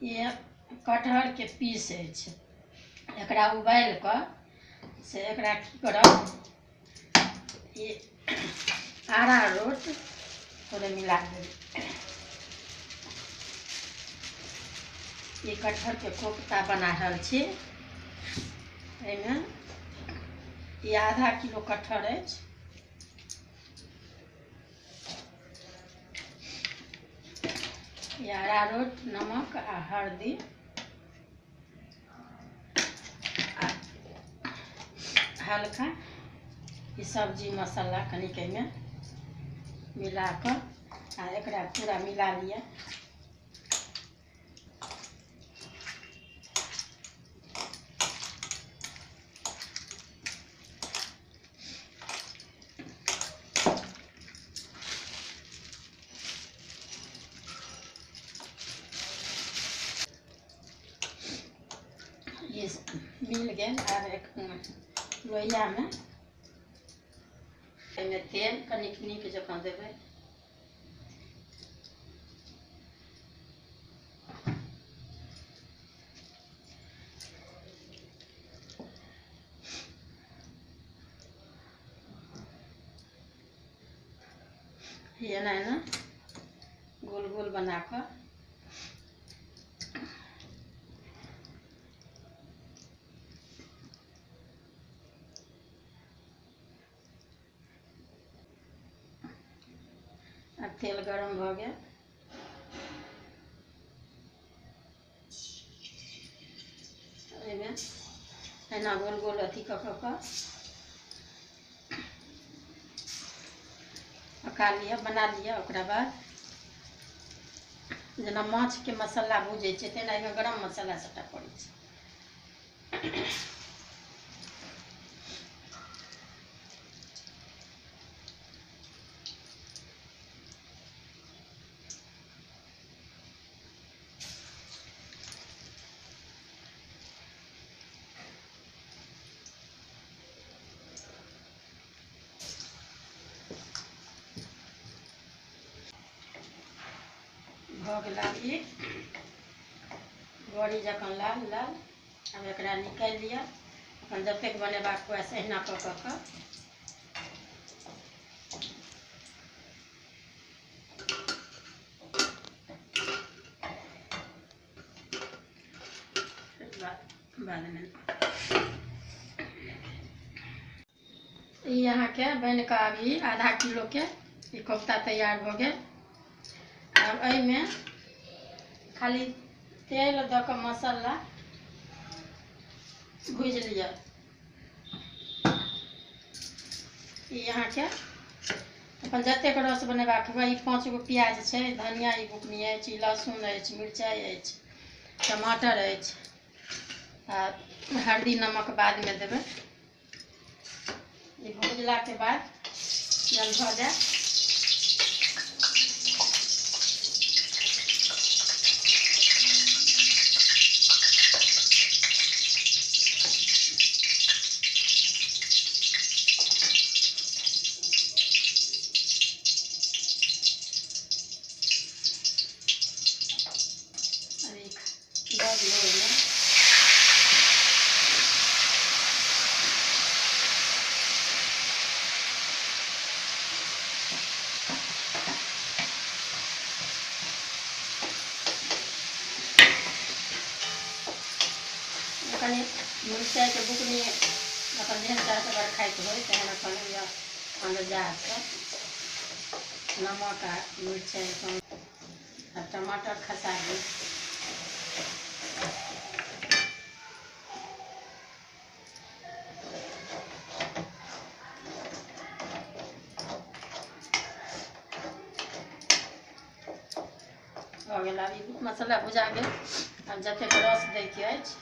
ये कटहर के पीस अछि। एकरा उबालि कऽ से एकरा की करब, ये अरारोट थोड़े मिला देबै। ये कटहर के कोफ्ता बना रहल छी। एहिमे ये आधा किलो कटहर अछि। ये अरारोट, नमक आ हल्दी आ हल्का ये सब्जी मसाला कनिक एहिमे मिला कऽ आ एकरा पूरा मिला लिअ। ये मिल गेल। आब एक लोहियामे एहिमे तेल कनिक नीक जकाँ देबै। एना एना गोल गोल बना कऽ अब तेल गरम भऽ गेल। एहिमे एना गोल गोल अथी कऽ पका लिअ, बना लिअ। ओकरा बाद जेना माछके मसाला भूजै छै तेना एहिमे गरम मसाला सबटा पड़ै छै। भऽ गेल आब ई गड़ी जकाँ लाल लाल। आब एकरा निकालि लिअ। अपन जतेक बनेबाक हुए से अहिना कऽ कऽ बादमे ई अहाँके बनि कऽ अभी आधा किलोके ई कोफ्ता तैयार भऽ गेल। अब एहिमे खाली तेल दऽ कऽ मसाला भूजि लिअ। ई अहाँके अपन जतेक रस बनेबाक हुए। ई 5 गो प्याज छै, धनिया ई बुकनी अछि, ई लहसुन अछि, मिरचाइ अछि, टमाटर अछि आ हल्दी नमक बादमे देबै। ई भुजलाके बाद जब भऽ जाए कनि मिरचाइके बुकनी अपन जेहन तरहसँ अगर खाइत होइ तेहन अपन अंदाजसँ नमक आ मिरचाइ आ टमाटर खसा दियौ। हो गेल। आब ई मसाला भुजा गेल। आब जतेक रस दैके अछि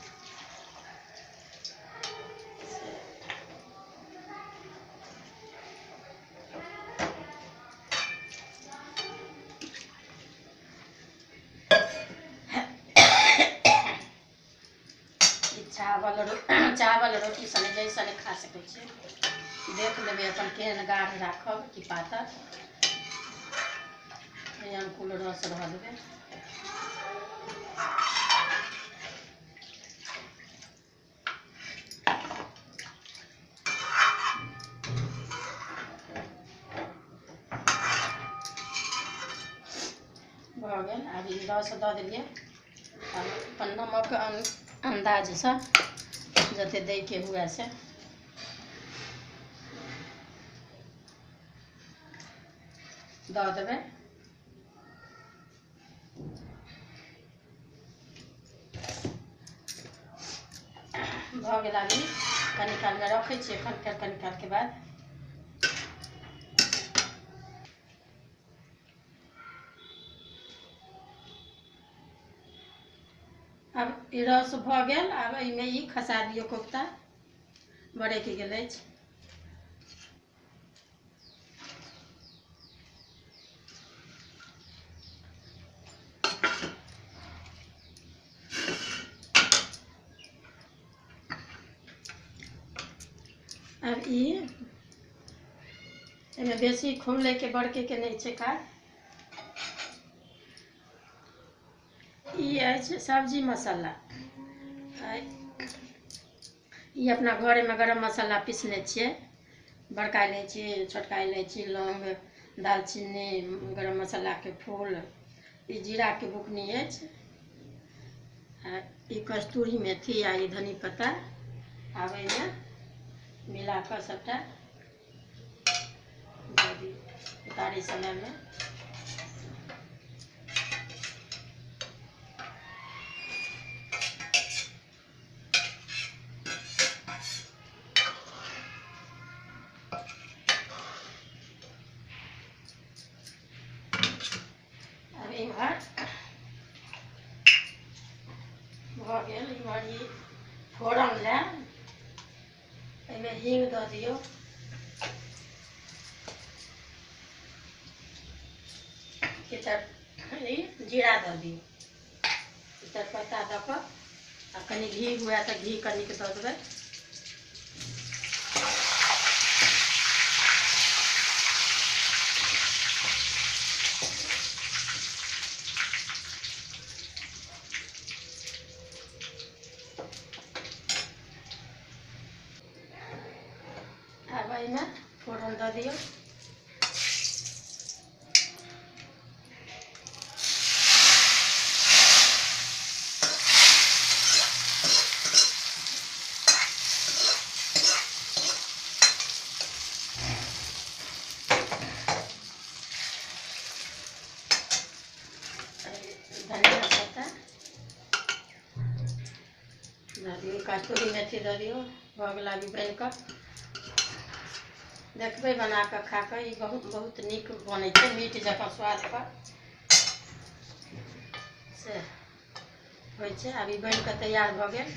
चावल रोटी सने जैसे खा सकै छियै। देख लेबै अपन केहन गाढ़ राखब कि पातर, अनुकूल रस रह देबै। भऽ गेल। आब ई रस दऽ देलियै। आब अपन नमक अन्दाजसँ जतेक दैके हुए से दऽ देबै। भऽ गेल। आब कनि कालमे रखै छियै। एखन फेर कनि कालके बाद आब ई रस भऽ गेल। आब एहिमे ई खसा दियौ। कोफ्ता बरकि गेल अछि। आब एहिमे बेसी खोलैके बरकैके नहि छै काज। ई अछि सब्जी मसाला। ई अपना घरेमे गरम मसाला पीसने छियै। बड़का इलायची, छोटका इलायची, लौंग, दालचीनी, गरम मसालाके फूल, ई जीराके बुकनी अछि। आ ई कस्तूरी मेथी आ ई धनी पत्ता। आब एहिमे मिला कऽ सभटा दऽ दियौ उतारै समयमे। अब इम्हर भऽ गेल। इम्हर ई फोरन लए एहिमे हींग दऽ दियौ। ई जीरा दऽ दियौ। तेजपत्ता दऽ कऽ आ कनि घी हुए तऽ घी कनिक दऽ देबै। आब एहिमे फोरन दऽ दियौ। धनिया पत्ता दऽ दियौ। कस्तूरी मेथी दऽ दियौ। भऽ गेल। अभी बनि कऽ देखबै बना कऽ खा कऽ। ई बहुत नीक बनै छै। मीठ जकाँ स्वादके से होइ छै। आब ई बनि कऽ तैयार भऽ गेल।